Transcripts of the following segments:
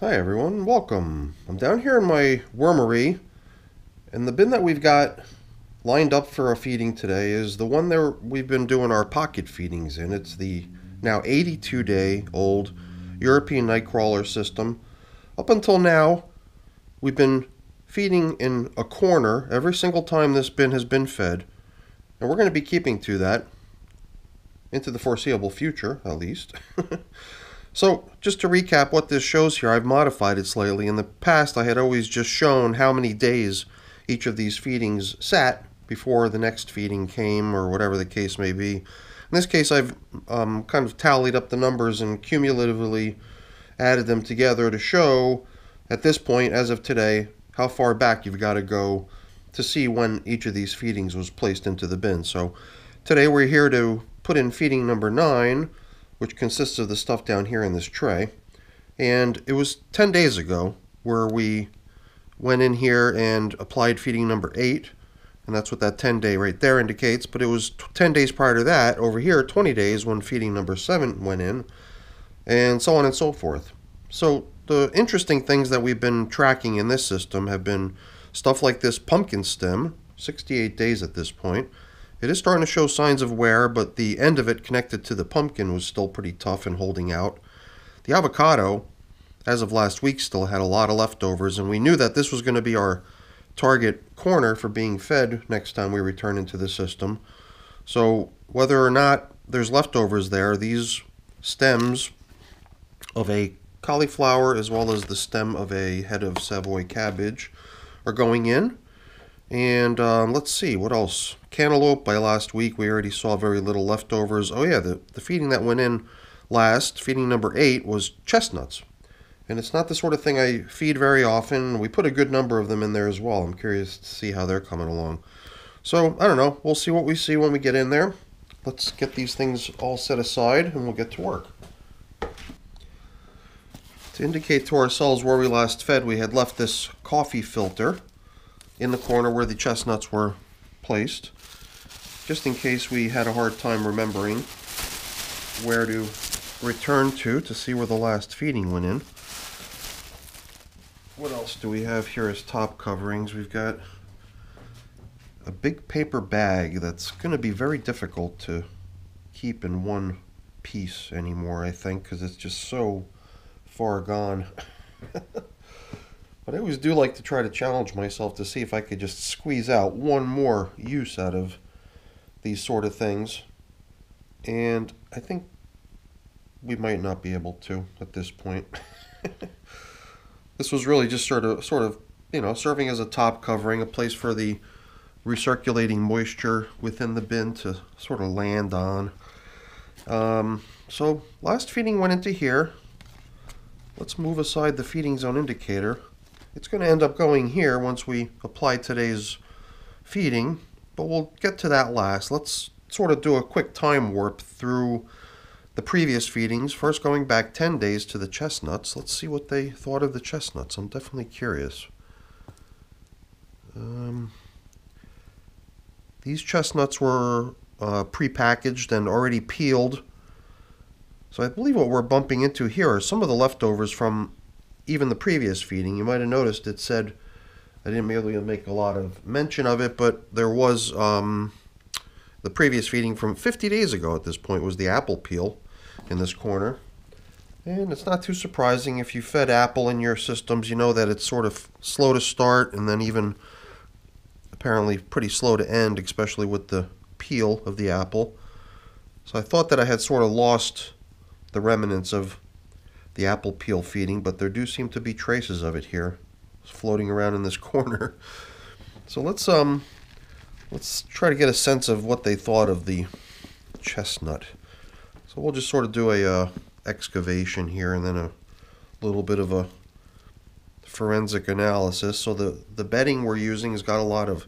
Hi everyone, welcome. I'm down here in my wormery, and the bin that we've got lined up for a feeding today is the one that we've been doing our pocket feedings in. It's the now 82-day-old European nightcrawler system. Up until now, we've been feeding in a corner every single time this bin has been fed, and we're going to be keeping to that into the foreseeable future, at least. So, just to recap what this shows here, I've modified it slightly. In the past, I had always just shown how many days each of these feedings sat before the next feeding came, or whatever the case may be. In this case, I've kind of tallied up the numbers and cumulatively added them together to show, at this point, as of today, how far back you've got to go to see when each of these feedings was placed into the bin. So, today we're here to put in feeding number 9, which consists of the stuff down here in this tray. And it was 10 days ago where we went in here and applied feeding number 8, and that's what that 10-day right there indicates. But it was 10 days prior to that, over here, 20 days, when feeding number 7 went in, and so on and so forth. So the interesting things that we've been tracking in this system have been stuff like this pumpkin stem, 68 days at this point. It is starting to show signs of wear, but the end of it connected to the pumpkin was still pretty tough and holding out. The avocado, as of last week, still had a lot of leftovers, and we knew that this was going to be our target corner for being fed next time we return into the system. So whether or not there's leftovers there, these stems of a cauliflower as well as the stem of a head of Savoy cabbage are going in. And let's see, what else? Cantaloupe, by last week, we already saw very little leftovers. Oh yeah, the feeding that went in last, feeding number 8, was chestnuts. And it's not the sort of thing I feed very often. We put a good number of them in there as well. I'm curious to see how they're coming along. So, I don't know. We'll see what we see when we get in there. Let's get these things all set aside, and we'll get to work. To indicate to ourselves where we last fed, we had left this coffee filter in the corner where the chestnuts were placed, just in case we had a hard time remembering where to return to see where the last feeding went in. What else do we have here as top coverings? We've got a big paper bag that's going to be very difficult to keep in one piece anymore, I think, because it's just so far gone. But I always do like to try to challenge myself to see if I could just squeeze out one more use out of these sort of things. And I think we might not be able to at this point. This was really just sort of, serving as a top covering, a place for the recirculating moisture within the bin to sort of land on. So last feeding went into here. Let's move aside the feeding zone indicator. It's going to end up going here once we apply today's feeding, but we'll get to that last. Let's sort of do a quick time warp through the previous feedings, first going back 10 days to the chestnuts. Let's see what they thought of the chestnuts. I'm definitely curious. These chestnuts were pre-packaged and already peeled. So I believe what we're bumping into here are some of the leftovers from even the previous feeding. You might have noticed it said, I didn't really make a lot of mention of it, but there was the previous feeding from 50 days ago at this point was the apple peel in this corner. And it's not too surprising if you fed apple in your systems, you know that it's sort of slow to start and then even apparently pretty slow to end, especially with the peel of the apple. So I thought that I had sort of lost the remnants of the apple peel feeding, but there do seem to be traces of it here floating around in this corner. So let's try to get a sense of what they thought of the chestnut. So we'll just sort of do a excavation here and then a little bit of a forensic analysis. So the bedding we're using has got a lot of,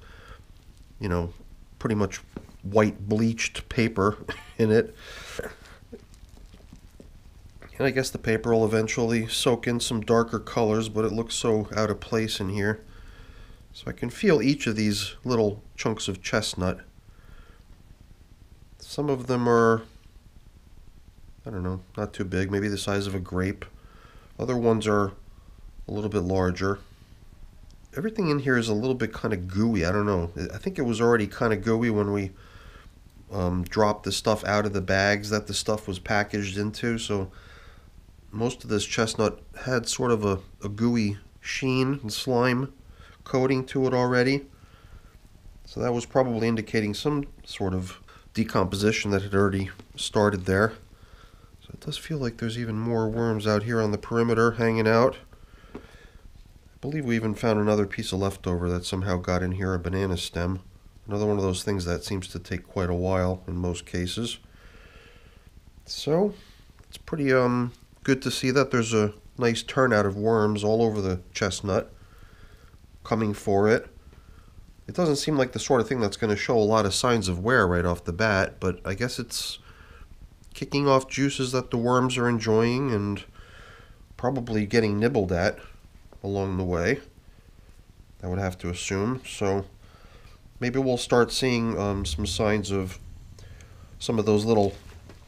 pretty much white bleached paper in it. And I guess the paper will eventually soak in some darker colors, but it looks so out of place in here. So I can feel each of these little chunks of chestnut. Some of them are, I don't know, not too big, maybe the size of a grape. Other ones are a little bit larger. Everything in here is a little bit kind of gooey. I don't know. I think it was already kind of gooey when we dropped the stuff out of the bags that the stuff was packaged into. So most of this chestnut had sort of a gooey sheen and slime coating to it already. So that was probably indicating some sort of decomposition that had already started there. So it does feel like there's even more worms out here on the perimeter hanging out. I believe we even found another piece of leftover that somehow got in here, a banana stem. Another one of those things that seems to take quite a while in most cases. So it's pretty good to see that there's a nice turnout of worms all over the chestnut coming for it. It doesn't seem like the sort of thing that's going to show a lot of signs of wear right off the bat, but I guess it's kicking off juices that the worms are enjoying and probably getting nibbled at along the way, I would have to assume. So maybe we'll start seeing some signs of some of those little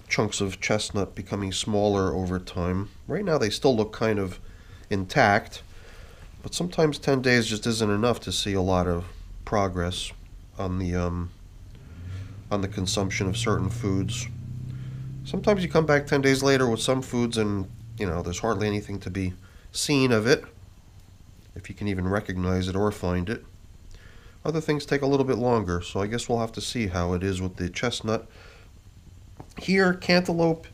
chunks of chestnut becoming smaller over time. Right now they still look kind of intact, but sometimes 10 days just isn't enough to see a lot of progress on the consumption of certain foods. Sometimes you come back 10 days later with some foods and, you know, there's hardly anything to be seen of it, if you can even recognize it or find it. Other things take a little bit longer, so I guess we'll have to see how it is with the chestnut. Here, cantaloupe,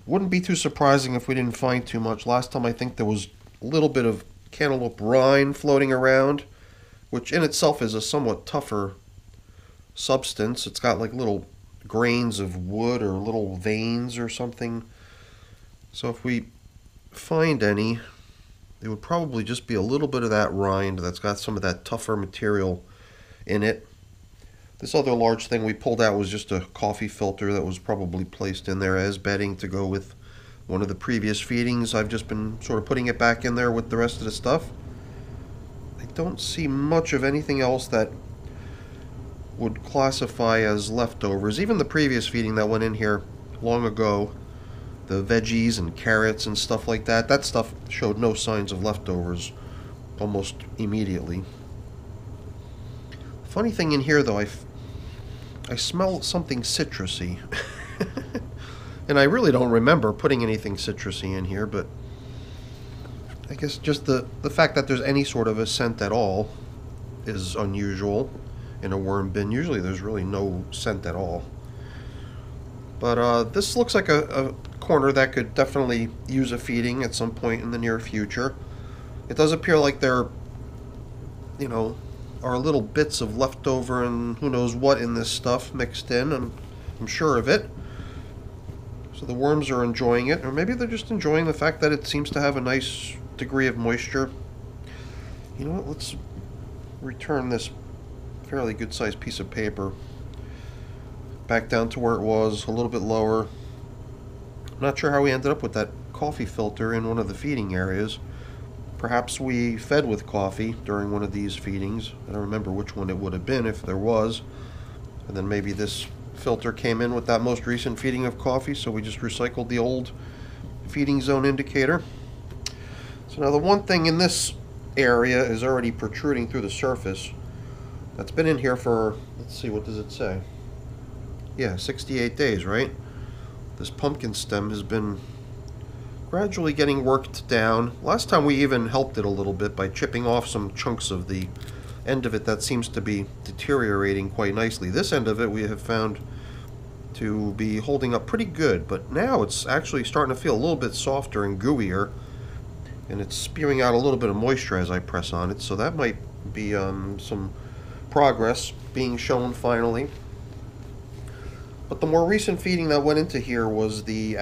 wouldn't be too surprising if we didn't find too much. Last time I think there was a little bit of cantaloupe rind floating around, which in itself is a somewhat tougher substance. It's got like little grains of wood or little veins or something. So if we find any, it would probably just be a little bit of that rind that's got some of that tougher material in it. This other large thing we pulled out was just a coffee filter that was probably placed in there as bedding to go with one of the previous feedings. I've just been sort of putting it back in there with the rest of the stuff. I don't see much of anything else that would classify as leftovers. Even the previous feeding that went in here long ago, the veggies and carrots and stuff like that, that stuff showed no signs of leftovers almost immediately. Funny thing in here though, I smell something citrusy. And I really don't remember putting anything citrusy in here, but I guess just the fact that there's any sort of a scent at all is unusual in a worm bin. Usually there's really no scent at all. But this looks like a corner that could definitely use a feeding at some point in the near future. It does appear like there, you know, are little bits of leftover and who knows what in this stuff mixed in, and I'm sure of it. So the worms are enjoying it, or maybe they're just enjoying the fact that it seems to have a nice degree of moisture. You know what, let's return this fairly good sized piece of paper back down to where it was, a little bit lower. I'm not sure how we ended up with that coffee filter in one of the feeding areas. Perhaps we fed with coffee during one of these feedings. I don't remember which one it would have been if there was. And then maybe this filter came in with that most recent feeding of coffee, so we just recycled the old feeding zone indicator. So now the one thing in this area is already protruding through the surface. That's been in here for, let's see, what does it say? Yeah, 68 days, right? This pumpkin stem has been gradually getting worked down. Last time we even helped it a little bit by chipping off some chunks of the end of it that seems to be deteriorating quite nicely. This end of it we have found to be holding up pretty good, but now it's actually starting to feel a little bit softer and gooier, and it's spewing out a little bit of moisture as I press on it, so that might be some progress being shown finally. But the more recent feeding that went into here was the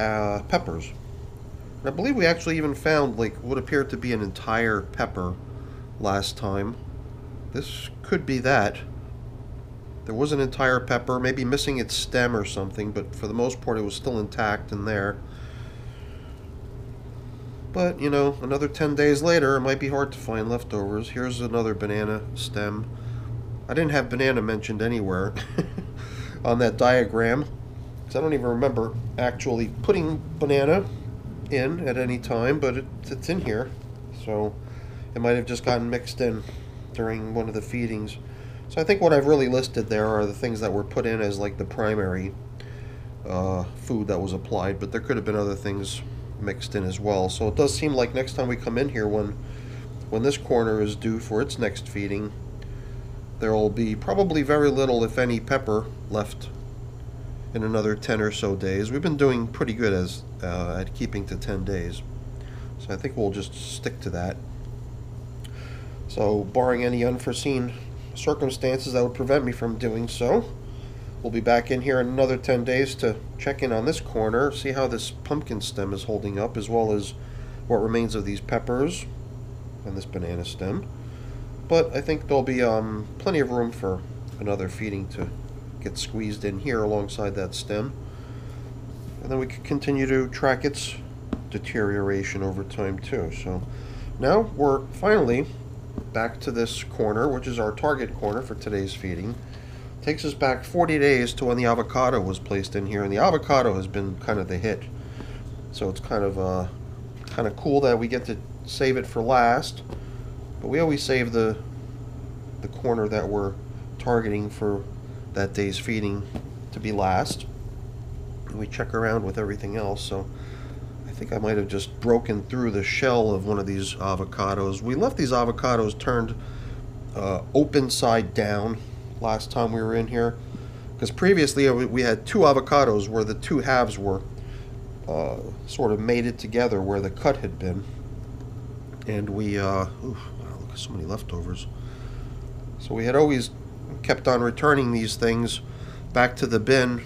peppers. And I believe we actually even found like what appeared to be an entire pepper last time. This could be that. There was an entire pepper, maybe missing its stem or something, but for the most part it was still intact in there. But, you know, another 10 days later, it might be hard to find leftovers. Here's another banana stem. I didn't have banana mentioned anywhere on that diagram, because I don't even remember actually putting banana in at any time, but it's in here. So It might have just gotten mixed in during one of the feedings. So I think what I've really listed there are the things that were put in as like the primary food that was applied, but there could have been other things mixed in as well. So it does seem like next time we come in here, when this corner is due for its next feeding, there will be probably very little, if any, pepper left in another 10 or so days. We've been doing pretty good at keeping to 10 days. So I think we'll just stick to that. So barring any unforeseen circumstances that would prevent me from doing so, we'll be back in here in another 10 days to check in on this corner, see how this pumpkin stem is holding up, as well as what remains of these peppers and this banana stem. But I think there'll be plenty of room for another feeding to get squeezed in here alongside that stem. And then we can continue to track its deterioration over time too. So now we're finally back to this corner, which is our target corner for today's feeding. Takes us back 40 days to when the avocado was placed in here, and the avocado has been kind of the hit. So it's kind of cool that we get to save it for last. But we always save the corner that we're targeting for that day's feeding to be last. And we check around with everything else. So I think I might have just broken through the shell of one of these avocados. We left these avocados turned open side down last time we were in here, because previously we had two avocados where the two halves were sort of mated together where the cut had been. And we wow, look at so many leftovers. So we had always kept on returning these things back to the bin,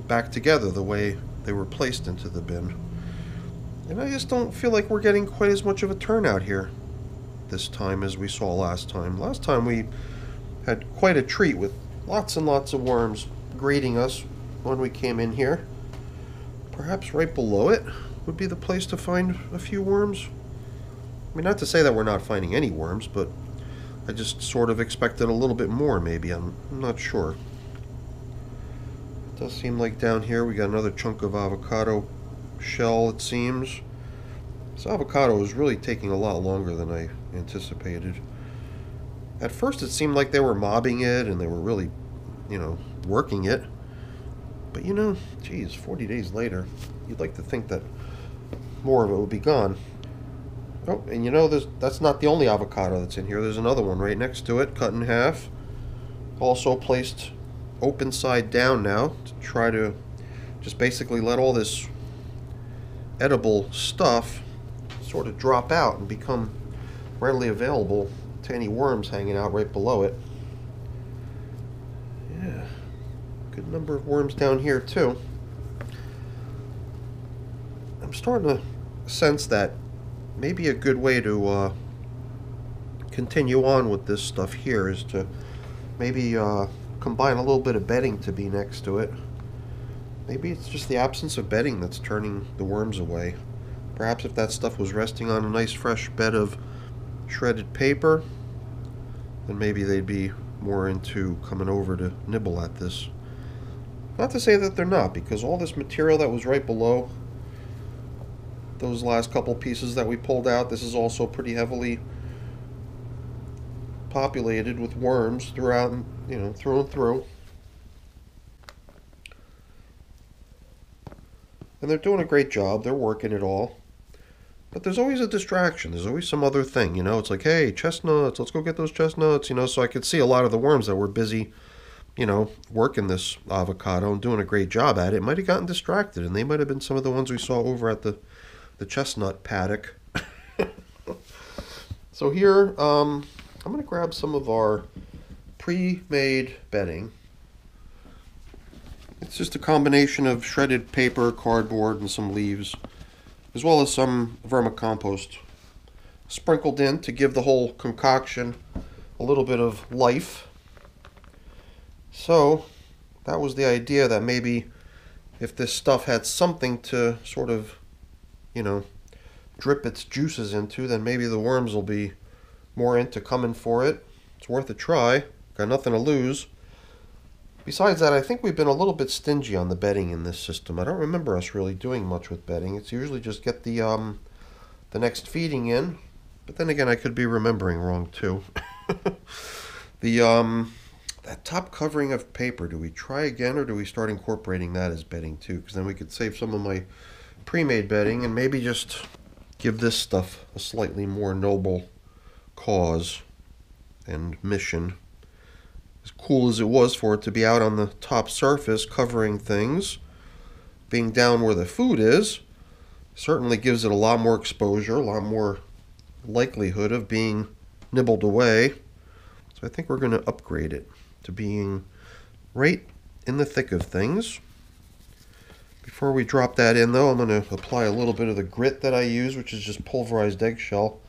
back together the way they were placed into the bin. And I just don't feel like we're getting quite as much of a turnout here this time as we saw last time. Last time we had quite a treat with lots and lots of worms greeting us when we came in here. Perhaps right below it would be the place to find a few worms. I mean, not to say that we're not finding any worms, but I just sort of expected a little bit more, maybe. I'm not sure. It does seem like down here we got another chunk of avocado shell, it seems. This avocado is really taking a lot longer than I anticipated. At first it seemed like they were mobbing it and they were really, working it. But geez, 40 days later, you'd like to think that more of it would be gone. Oh, and that's not the only avocado that's in here. There's another one right next to it, cut in half. Also placed open side down now to try to just basically let all this edible stuff sort of drop out and become readily available to any worms hanging out right below it. Yeah, good number of worms down here too. I'm starting to sense that maybe a good way to continue on with this stuff here is to maybe combine a little bit of bedding to be next to it. Maybe it's just the absence of bedding that's turning the worms away. Perhaps if that stuff was resting on a nice fresh bed of shredded paper, then maybe they'd be more into coming over to nibble at this. Not to say that they're not, because all this material that was right below those last couple pieces that we pulled out, this is also pretty heavily populated with worms throughout, through and through. And they're doing a great job. They're working it all. But there's always a distraction. There's always some other thing, It's like, hey, chestnuts, let's go get those chestnuts, So I could see a lot of the worms that were busy, working this avocado and doing a great job at it might have gotten distracted, and they might have been some of the ones we saw over at the chestnut paddock. So here, I'm going to grab some of our pre-made bedding. It's just a combination of shredded paper, cardboard, and some leaves, as well as some vermicompost sprinkled in to give the whole concoction a little bit of life. So that was the idea, that maybe if this stuff had something to sort of, drip its juices into, then maybe the worms will be more into coming for it. It's worth a try. Got nothing to lose. Besides that, I think we've been a little bit stingy on the bedding in this system. I don't remember us really doing much with bedding. It's usually just get the next feeding in, But then again, I could be remembering wrong too. The that top covering of paper, do we try again or do we start incorporating that as bedding too? Because then we could save some of my pre-made bedding and maybe just give this stuff a slightly more noble cause and mission. As cool as it was for it to be out on the top surface covering things, being down where the food is certainly gives it a lot more exposure, a lot more likelihood of being nibbled away. So I think we're going to upgrade it to being right in the thick of things. Before we drop that in though, I'm going to apply a little bit of the grit that I use, which is just pulverized eggshell.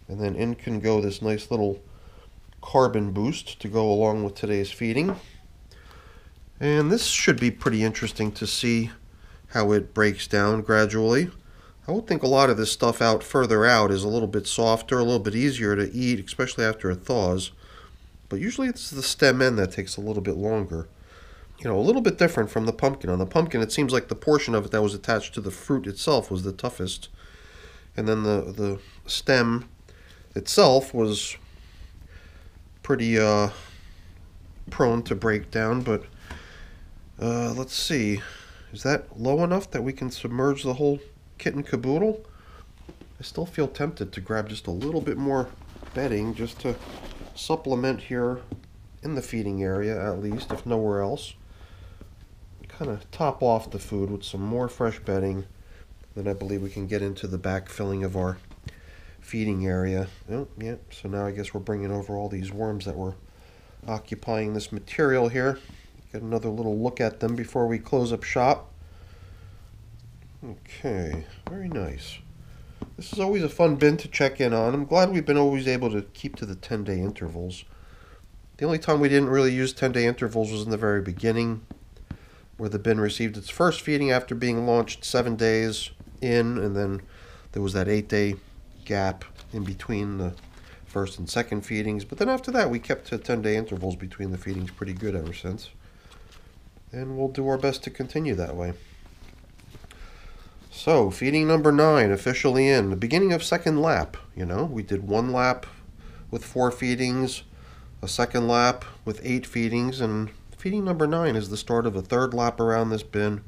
And then in can go this nice little carbon boost to go along with today's feeding. And this should be pretty interesting to see how it breaks down gradually. I would think a lot of this stuff out further out is a little bit softer, a little bit easier to eat, especially after it thaws. But usually it's the stem end that takes a little bit longer. You know, a little bit different from the pumpkin. On the pumpkin, it seems like the portion of it that was attached to the fruit itself was the toughest. And then the stem itself was pretty prone to break down. But let's see. Is that low enough that we can submerge the whole kit and caboodle? I still feel tempted to grab just a little bit more bedding just to supplement here in the feeding area, at least, if nowhere else. Kind of top off the food with some more fresh bedding. Then I believe we can get into the backfilling of our feeding area. Oh, yeah, so now I guess we're bringing over all these worms that were occupying this material here. Get another little look at them before we close up shop. Okay, very nice. This is always a fun bin to check in on. I'm glad we've been always able to keep to the 10-day intervals. The only time we didn't really use 10-day intervals was in the very beginning, where the bin received its first feeding after being launched 7 days in, and then there was that 8-day gap in between the first and second feedings. But then after that, we kept to 10-day intervals between the feedings pretty good ever since. And we'll do our best to continue that way. So, feeding number 9 officially in. The beginning of second lap, you know. We did 1 lap with 4 feedings, a second lap with 8 feedings, and feeding number 9 is the start of a 3rd lap around this bin.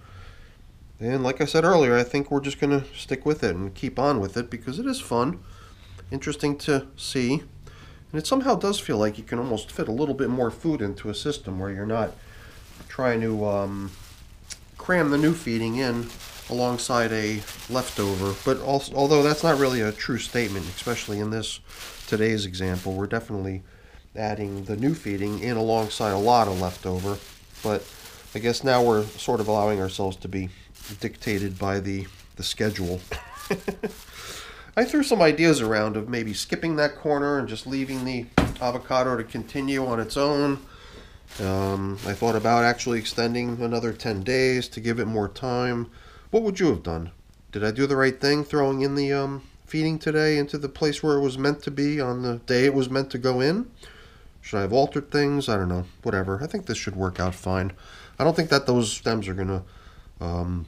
And like I said earlier, I think we're just going to stick with it and keep on with it because it is fun, interesting to see. And it somehow does feel like you can almost fit a little bit more food into a system where you're not trying to cram the new feeding in alongside a leftover. But also, although that's not really a true statement, especially in today's example, we're definitely adding the new feeding in alongside a lot of leftover. But I guess now we're sort of allowing ourselves to be dictated by the schedule. I threw some ideas around of maybe skipping that corner and just leaving the avocado to continue on its own. I thought about actually extending another 10 days to give it more time. What would you have done? Did I do the right thing throwing in the feeding today into the place where it was meant to be on the day it was meant to go in? Should I have altered things? I don't know. Whatever. I think this should work out fine. I don't think that those stems are going to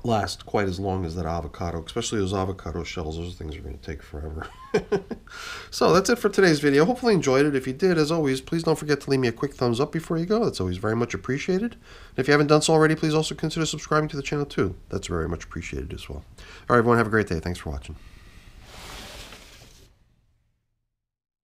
last quite as long as that avocado, especially those avocado shells. Those things are going to take forever. So that's it for today's video. Hopefully you enjoyed it. If you did, as always, please don't forget to leave me a quick thumbs up before you go. That's always very much appreciated. And if you haven't done so already, please also consider subscribing to the channel too. That's very much appreciated as well. All right, everyone, have a great day. Thanks for watching.